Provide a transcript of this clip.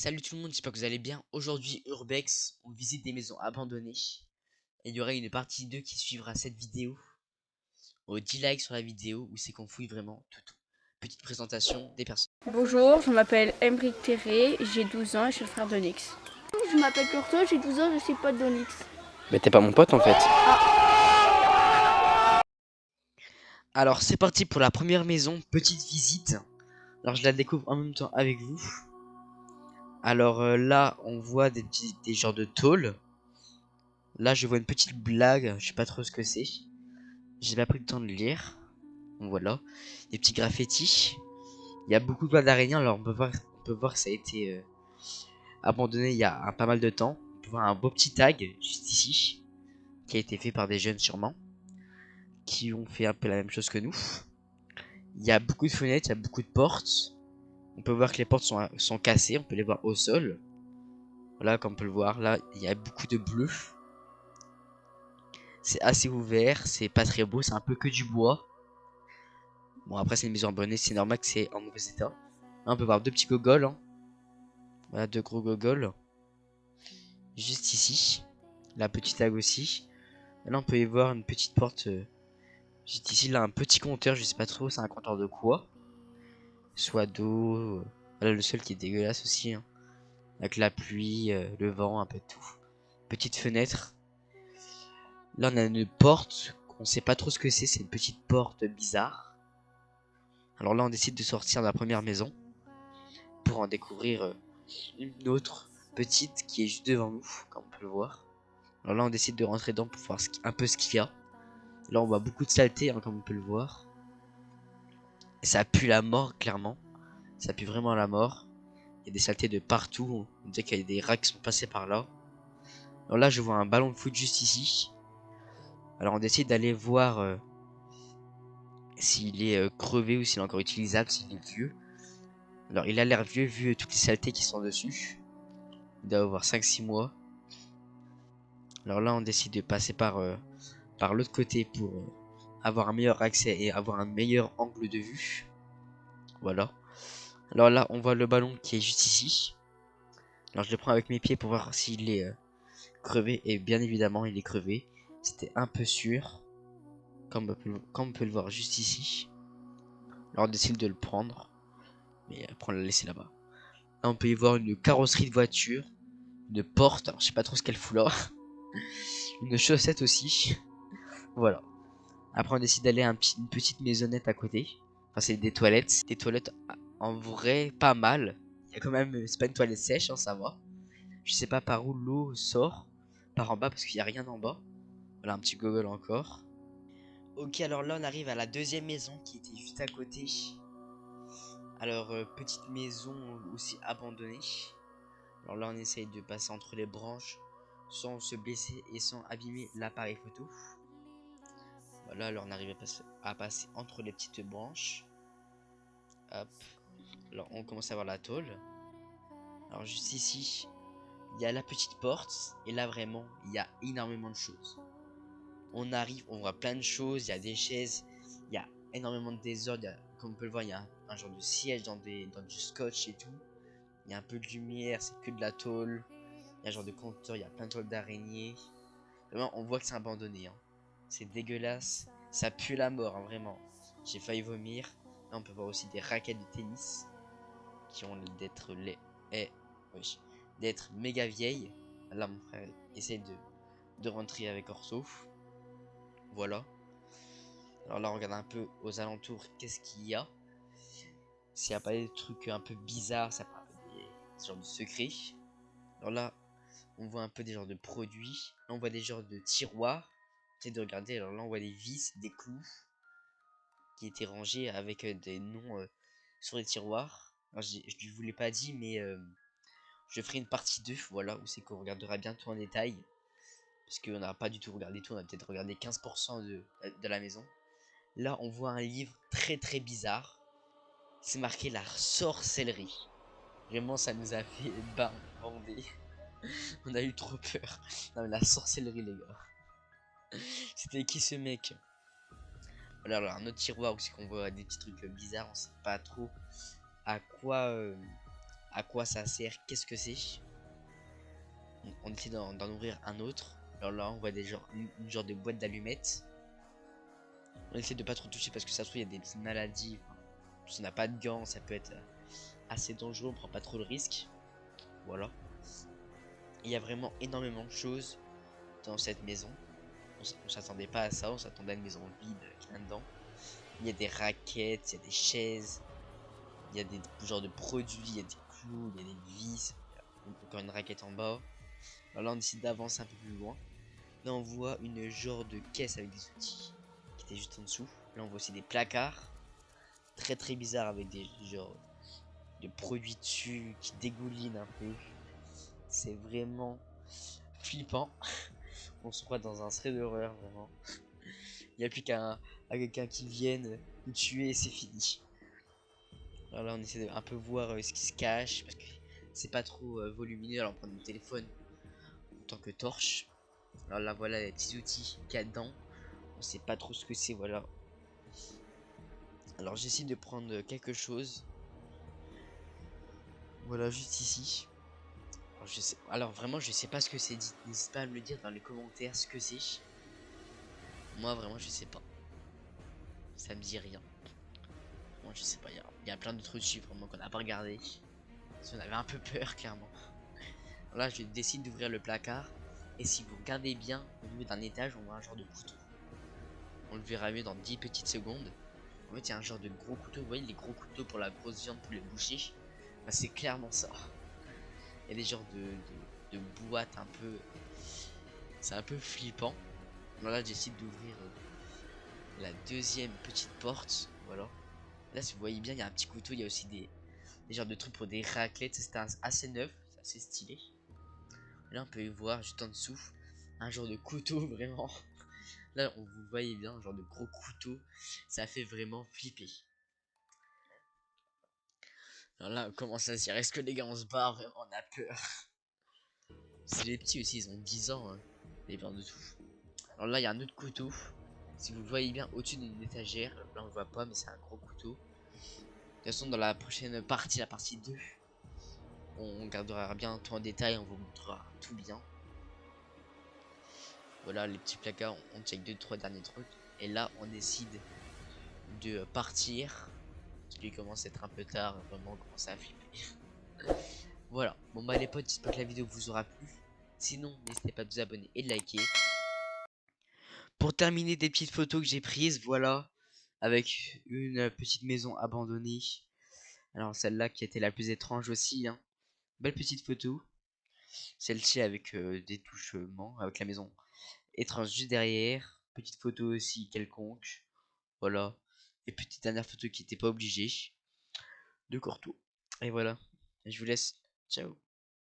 Salut tout le monde, j'espère que vous allez bien. Aujourd'hui, Urbex, on visite des maisons abandonnées. Et il y aura une partie 2 qui suivra cette vidéo. Au 10 likes sur la vidéo où c'est qu'on fouille vraiment tout. Petite présentation des personnes. Bonjour, je m'appelle Emric Terré, j'ai 12 ans et je suis le frère d'Onyx. Je m'appelle Curto, j'ai 12 ans, je suis pote d'Onyx. Mais t'es pas mon pote en fait. Alors c'est parti pour la première maison, petite visite. Alors je la découvre en même temps avec vous. Alors là, on voit des genres de tôles. Là, je vois une petite blague, je sais pas trop ce que c'est. J'ai pas pris le temps de lire. Donc voilà, des petits graffitis. Il y a beaucoup de toiles d'araignée, alors on peut voir que ça a été abandonné il y a pas mal de temps. On peut voir un beau petit tag juste ici, qui a été fait par des jeunes sûrement, qui ont fait un peu la même chose que nous. Il y a beaucoup de fenêtres, il y a beaucoup de portes. On peut voir que les portes sont cassées, on peut les voir au sol. Voilà, comme on peut le voir, là, il y a beaucoup de bleu. C'est assez ouvert, c'est pas très beau, c'est un peu que du bois. Bon, après, c'est une maison abandonnée, c'est normal que c'est en mauvais état. Là, on peut voir deux petits gogoles, hein. Voilà, deux gros gogoles. Juste ici. La petite tag aussi. Là, on peut y voir une petite porte. Juste ici, là, un petit compteur. Je sais pas trop, c'est un compteur de quoi. Soit d'eau. Voilà, le sol qui est dégueulasse aussi, hein. Avec la pluie, le vent, un peu de tout. Petite fenêtre. Là, on a une porte. On sait pas trop ce que c'est. C'est une petite porte bizarre. Alors là, on décide de sortir de la première maison. Pour en découvrir une autre petite qui est juste devant nous. Comme on peut le voir. Alors là, on décide de rentrer dedans pour voir un peu ce qu'il y a. Là, on voit beaucoup de saleté, hein, comme on peut le voir. Et ça pue la mort, clairement. Ça pue vraiment la mort. Il y a des saletés de partout. On dirait qu'il y a des rats qui sont passés par là. Alors là, je vois un ballon de foot juste ici. Alors on décide d'aller voir s'il est crevé ou s'il est encore utilisable, s'il est vieux. Alors il a l'air vieux vu toutes les saletés qui sont dessus. Il doit avoir 5-6 mois. Alors là, on décide de passer par l'autre côté pour avoir un meilleur accès et avoir un meilleur angle de vue. Voilà. Alors là, on voit le ballon qui est juste ici. Alors je le prends avec mes pieds pour voir s'il est crevé. Et bien évidemment, il est crevé. C'était un peu sûr. Comme on peut le voir juste ici. Alors on décide de le prendre. Mais après on l'a laissé là-bas. Là, on peut y voir une carrosserie de voiture. Une porte. Alors je sais pas trop ce qu'elle fout là. Une chaussette aussi. Voilà. Après on décide d'aller à une petite maisonnette à côté. Enfin c'est des toilettes. Des toilettes en vrai pas mal. Il y a quand même. C'est pas une toilette sèche, hein, ça va. Je sais pas par où l'eau sort. Par en bas parce qu'il n'y a rien en bas. Voilà un petit gogol encore. Ok, alors là on arrive à la deuxième maison qui était juste à côté. Alors petite maison aussi abandonnée. Alors là on essaye de passer entre les branches sans se blesser et sans abîmer l'appareil photo. Voilà, alors on arrive à passer entre les petites branches. Hop. Alors on commence à voir la tôle. Alors juste ici, il y a la petite porte. Et là vraiment, il y a énormément de choses. On arrive, on voit plein de choses. Il y a des chaises, il y a énormément de désordre. Comme on peut le voir, il y a un genre de siège dans du scotch et tout. Il y a un peu de lumière, c'est que de la tôle. Il y a un genre de compteur, il y a plein de toiles d'araignée. Vraiment, on voit que c'est abandonné, hein. C'est dégueulasse. Ça pue la mort, hein, vraiment. J'ai failli vomir. Là, on peut voir aussi des raquettes de tennis qui ont d'être oui, d'être méga vieilles. Là, mon frère essaie de rentrer avec Orso. Voilà. Alors là, on regarde un peu aux alentours. Qu'est-ce qu'il y a? S'il n'y a pas des trucs un peu bizarres, ça parle des genres de secrets. Alors là, on voit un peu des genres de produits. Là, on voit des genres de tiroirs. J'essaie de regarder. Alors là, on voit des vis, des clous qui étaient rangés avec des noms sur les tiroirs. Alors, je ne vous l'ai pas dit, mais je ferai une partie 2. Voilà, où c'est qu'on regardera bien tout en détail. Parce qu'on n'a pas du tout regardé tout. On a peut-être regardé 15% de la maison. Là, on voit un livre très très bizarre. C'est marqué la sorcellerie. Vraiment, ça nous a fait bander. On a eu trop peur. Non, mais la sorcellerie, les gars. C'était qui ce mec? Voilà, alors un autre tiroir où c'est qu'on voit des petits trucs bizarres. On sait pas trop à quoi à quoi ça sert, qu'est-ce que c'est. On essaie d'en ouvrir un autre. Alors là, on voit une genre de boîte d'allumettes. On essaie de pas trop toucher parce que ça se trouve, il y a des petites maladies. Si on n'a pas de gants, ça peut être assez dangereux, on prend pas trop le risque. Voilà. Il y a vraiment énormément de choses dans cette maison. On s'attendait pas à ça, on s'attendait à une maison vide avec rien dedans. Il y a des raquettes, il y a des chaises, il y a des genres de produits, il y a des clous, il y a des vis, il y a encore une raquette en bas. Alors là, on décide d'avancer un peu plus loin. Là, on voit une genre de caisse avec des outils qui était juste en dessous. Là, on voit aussi des placards très très bizarres avec des genres de produits dessus qui dégoulinent un peu. C'est vraiment flippant. On se croit dans un thread d'horreur, vraiment. Il n'y a plus qu'à quelqu'un qui vienne nous tuer et c'est fini. Alors là, on essaie de un peu voir ce qui se cache parce que c'est pas trop volumineux. Alors on prend notre téléphone en tant que torche. Alors là, voilà les petits outils qu'il y a dedans. On sait pas trop ce que c'est, voilà. Alors j'essaie de prendre quelque chose. Voilà, juste ici. Alors vraiment, je sais pas ce que c'est. N'hésite pas à me le dire dans les commentaires ce que c'est. Moi, vraiment, je sais pas. Ça me dit rien. Moi, je sais pas. Il y a plein d'autres chiffres vraiment qu'on n'a pas regardé. Parce qu'on avait un peu peur, clairement. Alors là, je décide d'ouvrir le placard. Et si vous regardez bien, au niveau d'un étage, on voit un genre de couteau. On le verra mieux dans 10 petites secondes. En fait, il y a un genre de gros couteau. Vous voyez les gros couteaux pour la grosse viande pour les boucher. Bah, c'est clairement ça. Il y a des genres de boîtes un peu. C'est un peu flippant. Alors là, j'essaie d'ouvrir la deuxième petite porte. Voilà. Là, si vous voyez bien, il y a un petit couteau. Il y a aussi des genres de trucs pour des raclettes. C'est assez neuf. C'est assez stylé. Et là, on peut voir juste en dessous un genre de couteau vraiment. Là, on vous voyez bien, un genre de gros couteau. Ça fait vraiment flipper. Alors là, on commence à se dire, est-ce que les gars, on se barre? Vraiment, on a peur. C'est les petits aussi, ils ont 10 ans. Hein. Les peurs de tout. Alors là, il y a un autre couteau. Si vous le voyez bien au-dessus d'une étagère, là on le voit pas, mais c'est un gros couteau. De toute façon, dans la prochaine partie, la partie 2, on gardera bien tout en détail, on vous montrera tout bien. Voilà, les petits placards, on check 2-3 derniers trucs. Et là, on décide de partir. Parce qu'il commence à être un peu tard, vraiment, on commence à flipper. Voilà, bon bah les potes, j'espère que la vidéo vous aura plu. Sinon, n'hésitez pas à vous abonner et de liker. Pour terminer, des petites photos que j'ai prises, voilà. Avec une petite maison abandonnée. Alors celle-là qui était la plus étrange aussi, hein. Belle petite photo. Celle-ci avec des touchements, avec la maison étrange juste derrière. Petite photo aussi quelconque. Voilà. Et petite dernière photo qui n'était pas obligée. De Corto. Et voilà. Je vous laisse. Ciao.